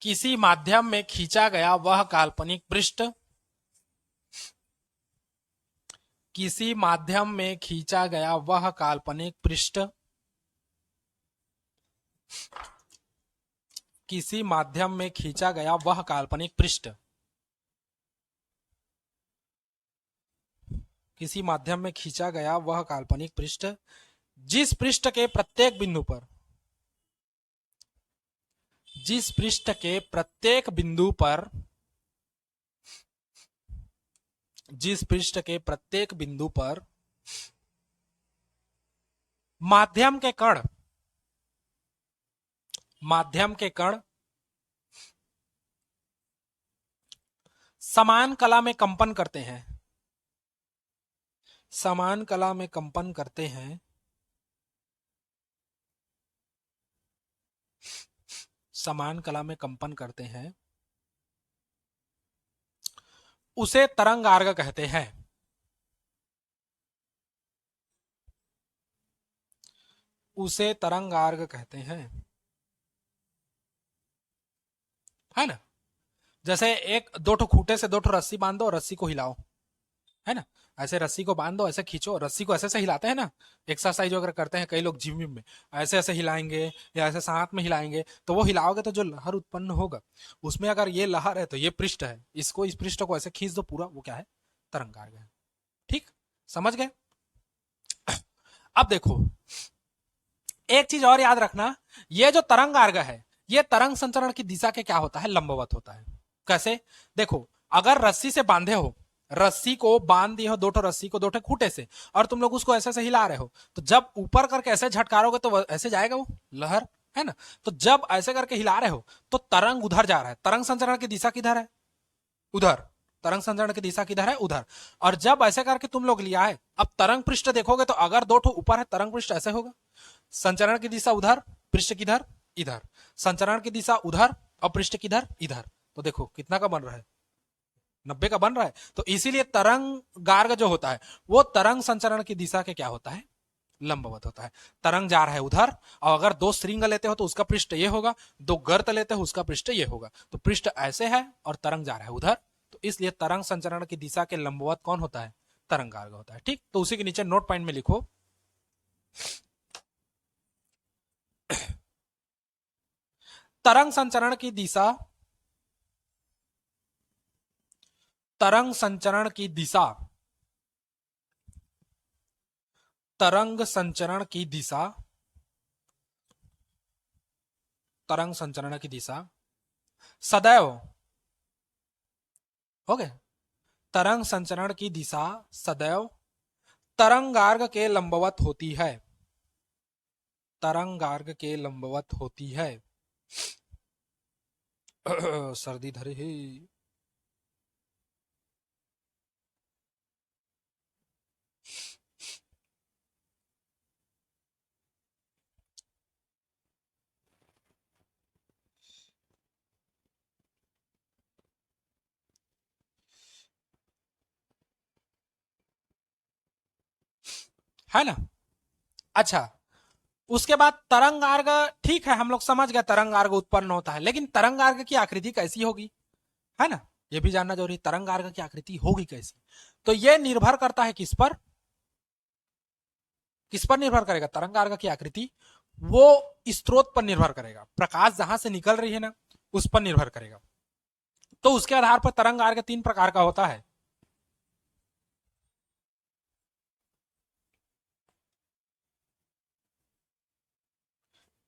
किसी माध्यम में खींचा गया वह काल्पनिक पृष्ठ, किसी माध्यम में खींचा गया वह काल्पनिक पृष्ठ, किसी माध्यम में खींचा गया वह काल्पनिक पृष्ठ, किसी माध्यम में खींचा गया वह काल्पनिक पृष्ठ, जिस पृष्ठ के प्रत्येक बिंदु पर, जिस पृष्ठ के प्रत्येक बिंदु पर, जिस पृष्ठ के प्रत्येक बिंदु पर माध्यम के कण, माध्यम के कण समान कला में कंपन करते हैं, समान कला में कंपन करते हैं, समान कला में कंपन करते हैं, उसे तरंगार्ग कहते हैं, उसे तरंगार्ग कहते हैं, है ना। जैसे एक दो ठो खूंटे से दो ठो रस्सी बांध दो, रस्सी को हिलाओ, है ना। ऐसे रस्सी को बांध दो, ऐसे खींचो, रस्सी को ऐसे ऐसे हिलाते हैं ना, एक्सरसाइज वगैरह करते हैं कई लोग जिम में, ऐसे ऐसे हिलाएंगे या ऐसे साथ में हिलाएंगे, तो वो हिलाओगे तो जो लहर उत्पन्न होगा, उसमें अगर ये लहर है तो ये पृष्ठ है, इसको, इस पृष्ठ को ऐसे खींच दो पूरा, वो क्या है, तरंगार्ग है। ठीक, समझ गए। अब देखो, एक चीज और याद रखना, ये जो तरंगार्ग है, ये तरंग संचरण की दिशा के क्या होता है, लंबवत होता है। कैसे, देखो, अगर रस्सी से बांधे हो, रस्सी को बांध दिए हो, दो ठो रस्सी को दो ठो खूंटे से, और तुम लोग उसको ऐसे ऐसे हिला रहे हो, तो जब ऊपर करके ऐसे झटकारोगे तो ऐसे जाएगा वो लहर, है ना। तो जब ऐसे करके हिला रहे हो तो तरंग उधर जा रहा है, तरंग संचरण की दिशा किधर है, उधर, तरंग संचरण की दिशा किधर है, उधर। और जब ऐसे करके तुम लोग लिया है, अब तरंग पृष्ठ देखोगे तो अगर दो ठो ऊपर है, तरंग पृष्ठ ऐसे होगा, संचरण की दिशा उधर, पृष्ठ किधर, इधर, संचरण की दिशा उधर और पृष्ठ किधर, इधर। तो देखो कितना का बन रहा है, 90 का बन रहा है। तो इसीलिए तरंग गार्ग जो होता है वो तरंग संचरण की दिशा के क्या होता है, लंबवत होता है। तरंग जा रहा है उधर, और अगर दो श्रृंग लेते हो तो उसका पृष्ठ ये होगा, दो गर्त लेते हो उसका पृष्ठ ये होगा, तो पृष्ठ ऐसे है और तरंग जा रहा है उधर, तो इसलिए तरंग संचरण की दिशा के लंबवत कौन होता है, तरंग गार्ग होता है। ठीक, तो उसी के नीचे नोट पॉइंट में लिखो, तरंग संचरण की दिशा, तरंग संचरण की दिशा, तरंग संचरण की दिशा, तरंग संचरण की दिशा सदैव, हो गए, तरंग संचरण की दिशा सदैव तरंगार्ग के लंबवत होती है, तरंगार्ग के लंबवत होती है। सर्दी धरे है, है ना। अच्छा, उसके बाद तरंगार्ग, ठीक है हम लोग समझ गए तरंगार्ग उत्पन्न होता है, लेकिन तरंगार्ग की आकृति कैसी होगी, है ना, ये भी जानना जरूरी, तरंगार्ग की आकृति होगी कैसी। तो ये निर्भर करता है किस पर, किस पर निर्भर करेगा, तरंगार्ग की आकृति वो स्रोत पर निर्भर करेगा, प्रकाश जहां से निकल रही है ना उस पर निर्भर करेगा। तो उसके आधार पर तरंगार्ग 3 प्रकार का होता है।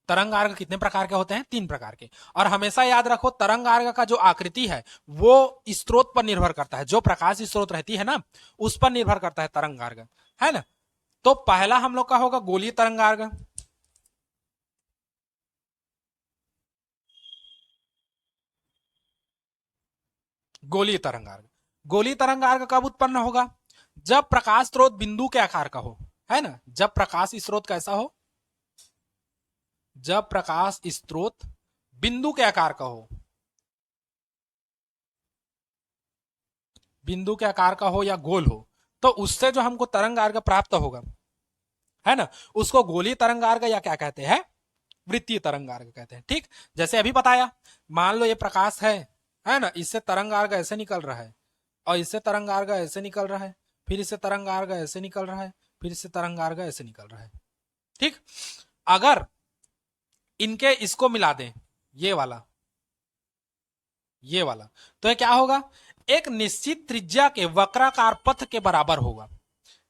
तरंगार्ग कितने प्रकार के होते हैं, 3 प्रकार के। और हमेशा याद रखो तरंगार्ग का जो आकृति है वो स्रोत पर निर्भर करता है, जो प्रकाश स्रोत रहती है ना उस पर निर्भर करता है तरंगार्ग, है ना। तो पहला हम लोग का होगा गोलीय तरंगार्ग, गोलीय तरंगार्ग, गोलीय तरंगार्ग कब उत्पन्न होगा, जब प्रकाश स्रोत बिंदु के आकार का हो, है ना, जब प्रकाश स्रोत कैसा हो, जब प्रकाश स्रोत बिंदु के आकार का हो, बिंदु के आकार का हो या गोल हो, तो उससे जो हमको तरंग मार्ग प्राप्त होगा, है ना, उसको गोलीय तरंग मार्ग या क्या कहते हैं, वृत्तीय तरंग मार्ग कहते हैं। ठीक, जैसे अभी बताया, मान लो ये प्रकाश है ना, इससे तरंग मार्ग ऐसे निकल रहा है, और इससे तरंग मार्ग ऐसे निकल रहा है, फिर इससे तरंग मार्ग ऐसे निकल रहा है, फिर इससे तरंग मार्ग ऐसे निकल रहा है। ठीक, अगर इनके इसको मिला दें, ये वाला, ये वाला, तो ये क्या होगा, एक निश्चित त्रिज्या के वक्राकार पथ के बराबर होगा।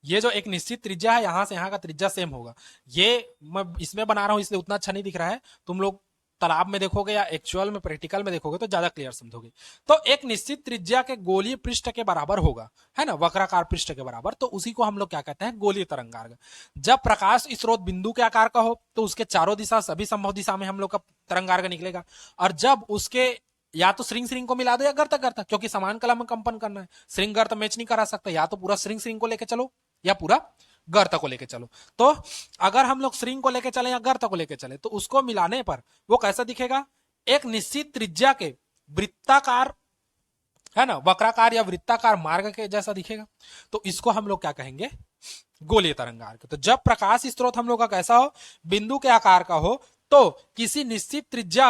ये जो एक निश्चित त्रिज्या है, यहां से यहां का त्रिज्या सेम होगा। ये मैं इसमें बना रहा हूं इसलिए उतना अच्छा नहीं दिख रहा है, तुम लोग तालाब में देखोगे या एक्चुअल में प्रैक्टिकल में देखोगे तो ज्यादा क्लियर समझोगे। तो एक निश्चित त्रिज्या के गोलीय पृष्ठ के बराबर होगा, है ना, वक्राकार पृष्ठ के बराबर, तो उसी को हम लोग क्या कहते हैं, गोलीय तरंगार्ग। जब प्रकाश स्रोत बिंदु के आकार का हो तो उसके चारों दिशा, सभी संभव दिशा में हम लोग का तरंगार्ग निकलेगा। और जब उसके या तो श्रिंग श्रिंग को मिला दो या गर्त गर्त, क्योंकि समान कला में कंपन करना है, श्रिंग गर्त मैच नहीं करा सकता, या तो पूरा श्रिंग श्रिंग को लेके चलो या पूरा गर्त को लेके चलो। तो अगर हम लोग श्रिंग को लेके चले या गर्त को लेके चले तो उसको मिलाने पर वो कैसा दिखेगा, एक निश्चित त्रिज्या के वृत्ताकार, है ना, वक्राकार या वृत्ताकार मार्ग के जैसा दिखेगा। तो इसको हम लोग क्या कहेंगे, गोलीय तरंगार्ग। तो जब प्रकाश स्रोत हम लोग का कैसा हो, बिंदु के आकार का हो, तो किसी निश्चित त्रिज्या,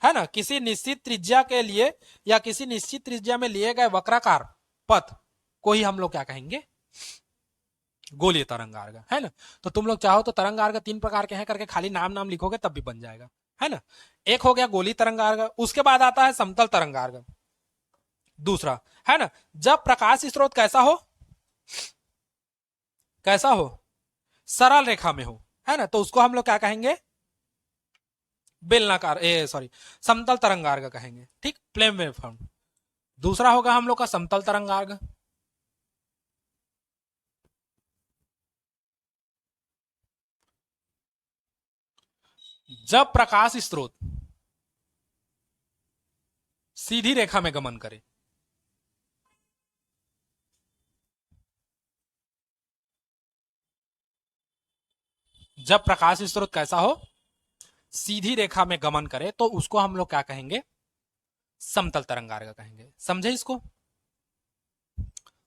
है ना, किसी निश्चित त्रिज्या के लिए या किसी निश्चित त्रिज्या में लिए गए वक्राकार पथ को ही हम लोग क्या कहेंगे, गोलीय तरंगार्ग, है ना। तो तुम लोग चाहो तो तरंगार्ग 3 प्रकार के हैं करके खाली नाम नाम लिखोगे तब भी बन जाएगा, है ना। एक हो गया गोलीय तरंगार्ग, उसके बाद आता है समतल तरंगार्ग, दूसरा, है ना, जब प्रकाश स्रोत कैसा हो, कैसा हो, सरल रेखा में हो, है ना, तो उसको हम लोग क्या कहेंगे, बेलनाकार, सॉरी, समतल तरंगार्ग कहेंगे। ठीक, प्लेन वेव फॉर्म। दूसरा होगा हम लोग का समतल तरंगार्ग। जब प्रकाश स्रोत सीधी रेखा में गमन करे, जब प्रकाश स्रोत कैसा हो, सीधी रेखा में गमन करे, तो उसको हम लोग क्या कहेंगे, समतल तरंगार्ग कहेंगे। समझे इसको,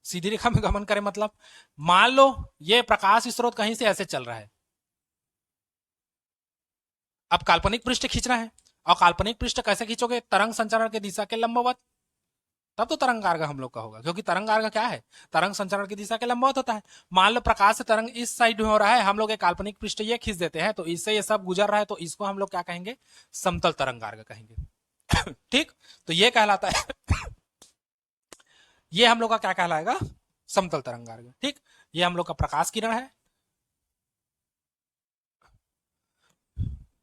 सीधी रेखा में गमन करे मतलब, मान लो ये प्रकाश स्रोत कहीं से ऐसे चल रहा है, अब काल्पनिक पृष्ठ खींचना है, और काल्पनिक पृष्ठ कैसे खींचोगे, तरंग संचरण की दिशा के लंबवत, तब तो तरंगार्ग हम लोग का होगा, क्योंकि तरंगार्ग क्या है, तरंग संचरण की दिशा के लंबवत होता है। मान लो प्रकाश से तरंग इस साइड में हो रहा है, हम लोग एक काल्पनिक पृष्ठ ये खींच देते हैं, तो इससे ये सब गुजर रहा है, तो इसको हम लोग क्या कहेंगे, समतल तरंगार्ग कहेंगे। ठीक, तो ये कहलाता है, ये हम लोग का क्या कहलाएगा, समतल तरंगार्ग। ठीक, ये हम लोग का प्रकाश किरण है,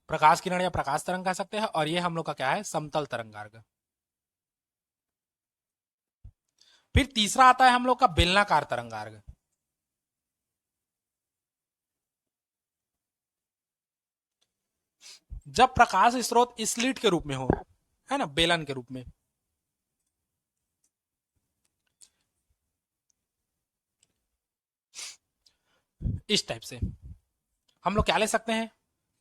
प्रकाश किरण या प्रकाश तरंग कह सकते हैं, और ये हम लोग का क्या है, समतल तरंगार्ग। फिर तीसरा आता है हम लोग का बेलनाकार तरंगार्ग। जब प्रकाश स्रोत स्लिट के रूप में हो, है ना, बेलन के रूप में, इस टाइप से हम लोग क्या ले सकते हैं,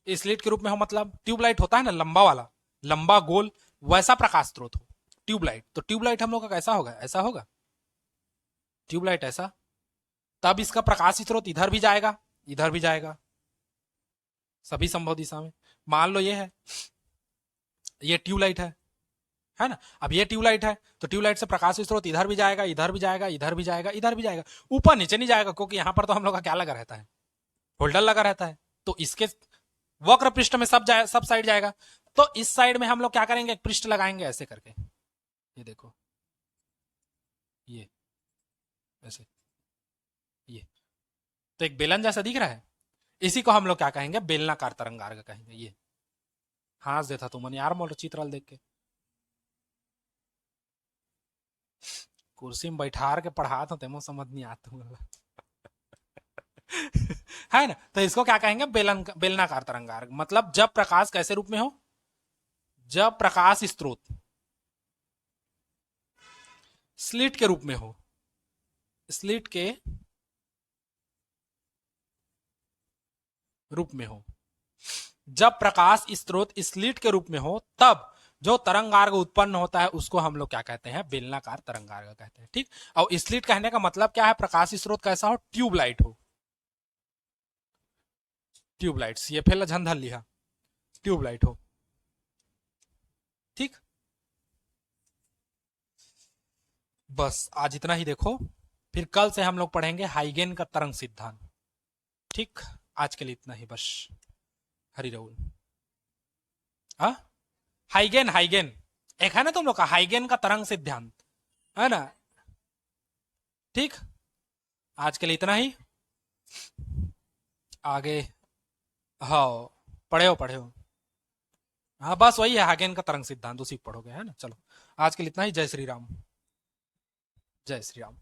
स्लिट के रूप में हो मतलब ट्यूबलाइट होता है ना, लंबा वाला, लंबा गोल, वैसा प्रकाश स्रोत हो ट्यूबलाइट। तो ट्यूबलाइट हम लोग का कैसा होगा, ऐसा होगा, ट्यूबलाइट ऐसा, तब इसका प्रकाश स्रोत इधर भी जाएगा, इधर भी जाएगा, सभी संभव दिशा में। मान लो ये ट्यूबलाइट है ना, अब ये ट्यूबलाइट है, तो ट्यूबलाइट से प्रकाश स्रोत इधर भी जाएगा, इधर भी जाएगा, इधर भी जाएगा, इधर भी जाएगा, ऊपर नीचे नहीं जाएगा, क्योंकि यहां पर तो हम लोग का क्या लगा रहता है, होल्डर लगा रहता है। तो इसके वक्र पृष्ठ में सब साइड जाएगा। तो इस साइड में हम लोग क्या करेंगे, एक पृष्ठ लगाएंगे ऐसे करके, ये देखो, ये ऐसे, ये तो एक बेलन जैसा दिख रहा है, इसी को हम लोग क्या कहेंगे, बेलनाकार तरंगार्ग कहेंगे। ये हंस देता तुमने यार मोटर चित्रल देख के, कुर्सी में बैठा के पढ़ा तो तेमो समझ नहीं आता। है ना, तो इसको क्या कहेंगे, बेलनाकार तरंगार्ग। मतलब जब प्रकाश कैसे रूप में हो, जब प्रकाश स्रोत स्लिट के रूप में हो, स्लिट के रूप में हो, जब प्रकाश स्रोत स्लिट के रूप में हो तब जो तरंगार्ग उत्पन्न होता है उसको हम लोग क्या कहते हैं, बेलनाकार तरंगार्ग कहते हैं। ठीक। और स्लिट कहने का मतलब क्या है, प्रकाश स्रोत कैसा हो, ट्यूबलाइट हो, ट्यूबलाइट, सीएफएल झंझन लिया, ट्यूबलाइट हो। ठीक। बस आज इतना ही देखो, फिर कल से हम लोग पढ़ेंगे हाइगेन का तरंग सिद्धांत। ठीक। आज के लिए इतना ही बस। हरि राहुल। हाँ, हाइगेन, हाइगेन एक है ना तुम लोग का, हाइगेन का तरंग सिद्धांत, है ना। ठीक। आज के लिए इतना ही। आगे, हाँ, पढ़े हो, पढ़े हो। हाँ बस वही है, हाइगेन का तरंग सिद्धांत, उसी को पढ़ोगे, है ना। चलो आज के लिए इतना ही। जय श्री राम। जय श्री राम।